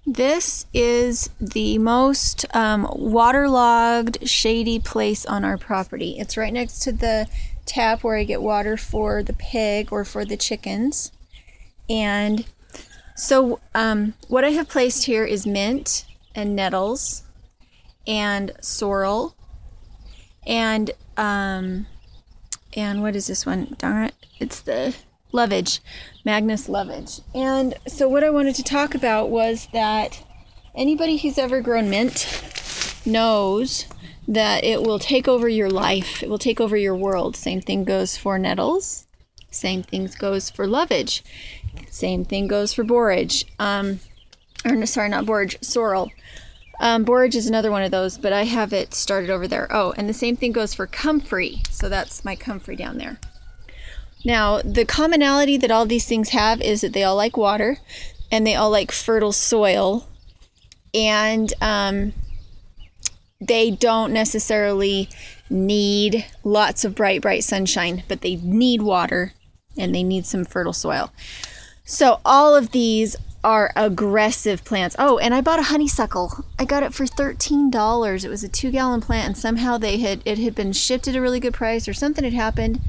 This is the most waterlogged, shady place on our property. It's right next to the tap where I get water for the pig or for the chickens. And so what I have placed here is mint and nettles and sorrel and what is this one? Darn it. It's the lovage, Magnus lovage. And so what I wanted to talk about was that anybody who's ever grown mint knows that it will take over your life. It will take over your world. Same thing goes for nettles. Same thing goes for lovage. Same thing goes for borage. Sorry, not borage, sorrel. Borage is another one of those, but I have it started over there. Oh, and the same thing goes for comfrey. So that's my comfrey down there. Now, the commonality that all these things have is that they all like water, and they all like fertile soil, and they don't necessarily need lots of bright sunshine, but they need water, and they need some fertile soil. So all of these are aggressive plants. Oh, and I bought a honeysuckle. I got it for $13. It was a 2-gallon plant, and somehow it had been shipped at a really good price, or something had happened.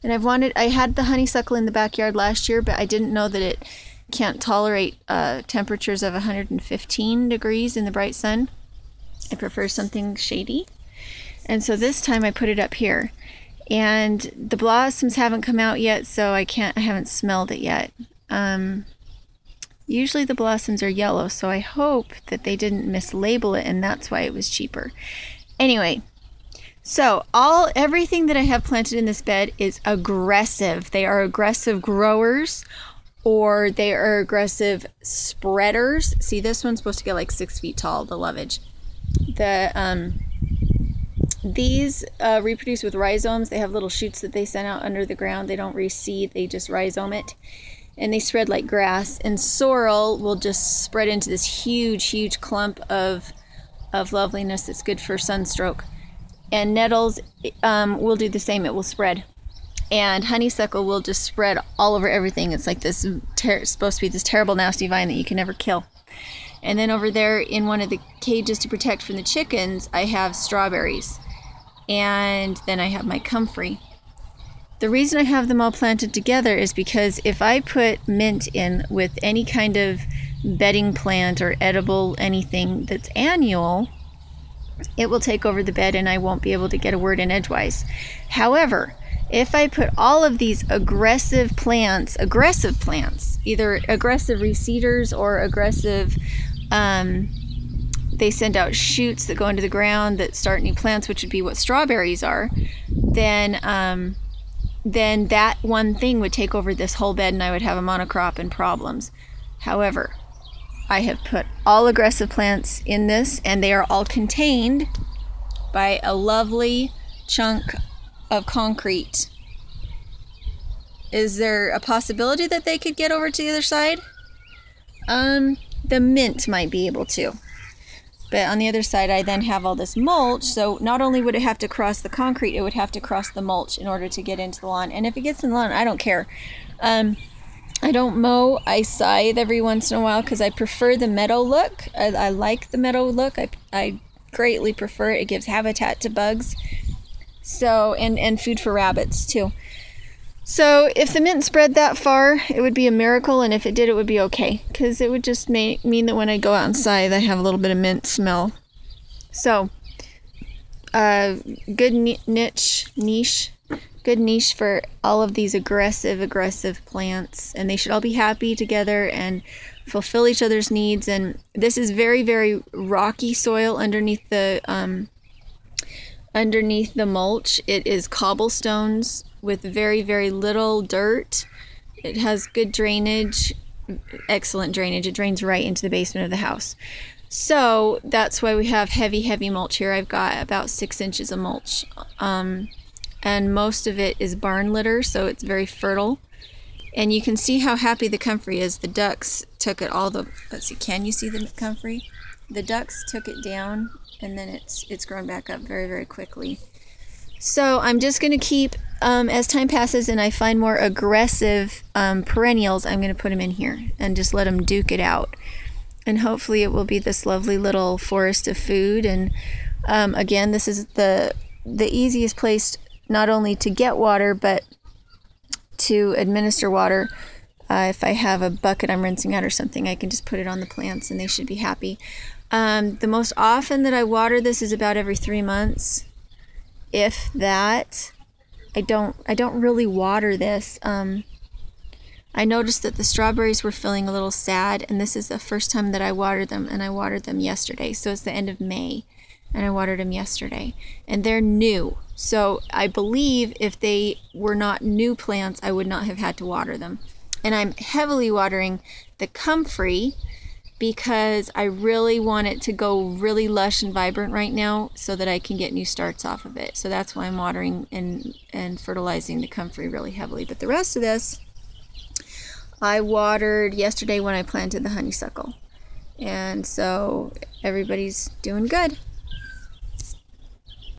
And I had the honeysuckle in the backyard last year, but I didn't know that it can't tolerate temperatures of 115 degrees in the bright sun. I prefer something shady. And so this time I put it up here. And the blossoms haven't come out yet, so I haven't smelled it yet. Usually the blossoms are yellow, so I hope that they didn't mislabel it and that's why it was cheaper. Anyway. So everything that I have planted in this bed is aggressive. They are aggressive growers, or they are aggressive spreaders. See, this one's supposed to get like 6 feet tall, the lovage. These reproduce with rhizomes. They have little shoots that they send out under the ground. They don't reseed, they just rhizome it. And they spread like grass. And sorrel will just spread into this huge clump of loveliness that's good for sunstroke. And nettles will do the same. It will spread. And honeysuckle will just spread all over everything. It's like this, supposed to be this terrible, nasty vine that you can never kill. And then over there in one of the cages to protect from the chickens, I have strawberries. And then I have my comfrey. The reason I have them all planted together is because if I put mint in with any kind of bedding plant or edible anything that's annual, it will take over the bed and I won't be able to get a word in edgewise. However, if I put all of these aggressive plants, either aggressive reseeders or aggressive, they send out shoots that go into the ground that start new plants, which would be what strawberries are, then that one thing would take over this whole bed and I would have a monocrop and problems. However, I have put all aggressive plants in this, and they are all contained by a lovely chunk of concrete. Is there a possibility that they could get over to the other side? The mint might be able to. But on the other side, I then have all this mulch, so not only would it have to cross the concrete, it would have to cross the mulch in order to get into the lawn. And if it gets in the lawn, I don't care. I don't mow, I scythe every once in a while because I prefer the meadow look. I like the meadow look. I greatly prefer it. It gives habitat to bugs. So, and food for rabbits too. So if the mint spread that far, it would be a miracle, and if it did, it would be okay, because it would just mean that when I go out and scythe, I have a little bit of mint smell. So, good niche for all of these aggressive plants, and they should all be happy together and fulfill each other's needs. And this is very rocky soil underneath the mulch. It is cobblestones with very little dirt. It has good drainage, excellent drainage. It drains right into the basement of the house. So that's why we have heavy mulch here. I've got about 6 inches of mulch. And most of it is barn litter, so it's very fertile. And you can see how happy the comfrey is. The ducks took it let's see, can you see the comfrey? The ducks took it down, and then it's grown back up very quickly. So I'm just going to keep, as time passes and I find more aggressive perennials, I'm going to put them in here and just let them duke it out. And hopefully it will be this lovely little forest of food. And again, this is the easiest place not only to get water, but to administer water. If I have a bucket I'm rinsing out or something, I can just put it on the plants and they should be happy. The most often that I water this is about every 3 months, if that. I don't really water this. I noticed that the strawberries were feeling a little sad, and this is the first time that I watered them, and I watered them yesterday. So it's the end of May, and I watered them yesterday. And they're new. So I believe if they were not new plants, I would not have had to water them. And I'm heavily watering the comfrey because I really want it to go really lush and vibrant right now so that I can get new starts off of it. So that's why I'm watering and fertilizing the comfrey really heavily. But the rest of this, I watered yesterday when I planted the honeysuckle. And so everybody's doing good.